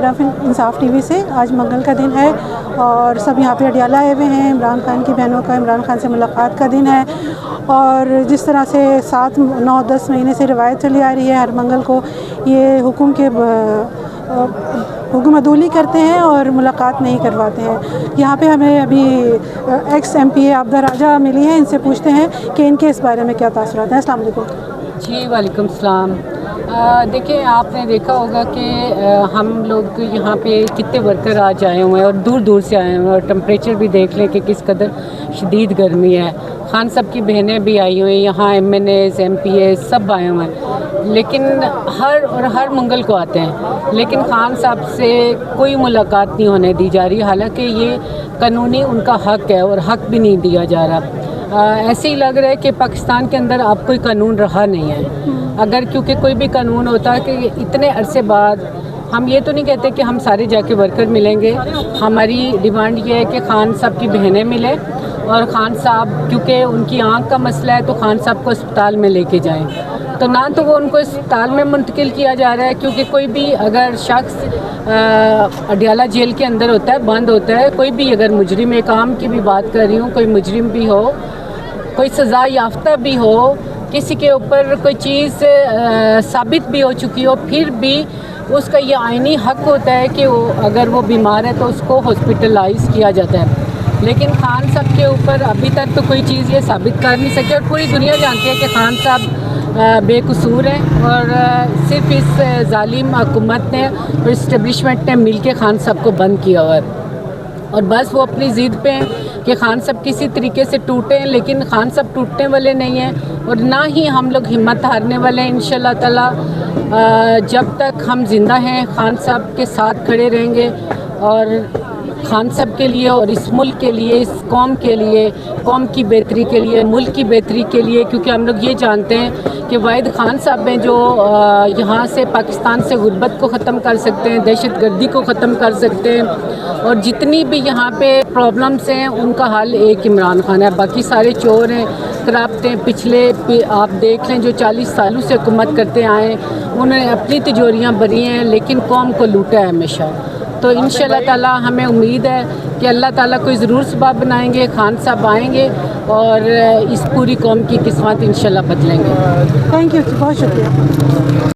رف انصاف T V سے. آج منگل کا دن ہے اور سب یہاں پہ اڈیالہ آئے ہوئے ہیں. عمران خان کی بہنوں کا عمران خان سے ملاقات کا دن ہے اور جس طرح سے 7 9 10 مہینے سے روایت چلی آ رہی ہے ہر منگل کو یہ حکم عدولی کرتے ہیں اور ملاقات نہیں کرواتے ہیں. یہاں پہ ہمیں ابھی ایکس ایم پی اے عابدہ راجہ ملی ہیں. ان سے پوچھتے ہیں کہ ان کے اس بارے میں کیا تاثرات ہیں. السلام علیکم. جی وعلیکم السلام. دیکھیں آپ نے دیکھا ہوگا کہ ہم لوگ یہاں پہ کتنے ورکر آج آئے ہوئے ہیں اور دور دور سے آئے ہوئے ہیں اور ٹمپریچر بھی دیکھ لیں کہ کس قدر شدید گرمی ہے. خان صاحب کی بہنیں بھی آئی ہوئی ہیں یہاں, M N As M P A سب آئے ہوئے ہیں, لیکن ہر منگل کو آتے ہیں لیکن خان صاحب سے کوئی ملاقات نہیں ہونے دی جا رہی, حالانکہ یہ قانونی ان کا حق ہے اور حق بھی نہیں دیا جا رہا. ایسے ہی لگ رہا ہے کہ پاکستان کے اندر اب کوئی قانون رہا نہیں ہے. اگر کیونکہ کوئی بھی قانون ہوتا ہے کہ اتنے عرصے بعد, ہم یہ تو نہیں کہتے کہ ہم سارے جا کے ورکر ملیں گے, ہماری ڈیمانڈ یہ ہے کہ خان صاحب کی بہنیں ملیں اور خان صاحب کیونکہ ان کی آنکھ کا مسئلہ ہے تو خان صاحب کو اسپتال میں لے کے جائیں. تو نہ تو وہ ان کو اسپتال میں منتقل کیا جا رہا ہے کیونکہ کوئی بھی اگر شخص اڈیالہ جیل کے اندر ہوتا ہے, بند ہوتا ہے, کوئی بھی اگر مجرم, ایک عام کی بھی بات کر رہی ہوں, کوئی مجرم بھی ہو, کوئی سزا یافتہ بھی ہو, کسی کے اوپر کوئی چیز ثابت بھی ہو چکی ہو, پھر بھی اس کا یہ آئینی حق ہوتا ہے کہ اگر وہ بیمار ہے تو اس کو ہاسپٹلائز کیا جاتا ہے. لیکن خان صاحب کے اوپر ابھی تک تو کوئی چیز یہ ثابت کر نہیں سکے اور پوری دنیا جانتی ہے کہ خان صاحب بے قصور ہیں اور صرف اس ظالم حکومت نے اور اسٹیبلشمنٹ نے مل کے خان صاحب کو بند کیا ہوا ہے. اور بس وہ اپنی ضد پہ ہیں کہ خان صاحب کسی طریقے سے ٹوٹیں, لیکن خان صاحب ٹوٹنے والے نہیں ہیں اور نہ ہی ہم لوگ ہمت ہارنے والے ہیں. انشاءاللہ تعالی جب تک ہم زندہ ہیں خان صاحب کے ساتھ کھڑے رہیں گے اور خان صاحب کے لیے اور اس ملک کے لیے, اس قوم کے لیے, قوم کی بہتری کے لیے, ملک کی بہتری کے لیے, کیونکہ ہم لوگ یہ جانتے ہیں کہ واحد خان صاحب ہیں جو یہاں سے پاکستان سے غربت کو ختم کر سکتے ہیں, دہشت گردی کو ختم کر سکتے ہیں اور جتنی بھی یہاں پہ پرابلمس ہیں ان کا حل ایک عمران خان ہے. باقی سارے چور ہیں, کرپٹ ہیں. پچھلے آپ دیکھ لیں جو 40 سالوں سے حکومت کرتے آئے ہیں انہوں نے اپنی تجوریاں بھری ہیں لیکن قوم کو لوٹا ہے ہمیشہ. تو انشاءاللہ تعالی ہمیں امید ہے کہ اللہ تعالیٰ کوئی ضرور سبب بنائیں گے, خان صاحب آئیں گے اور اس پوری قوم کی قسمت انشاءاللہ بدلیں گے. تھینک یو, بہت شکریہ.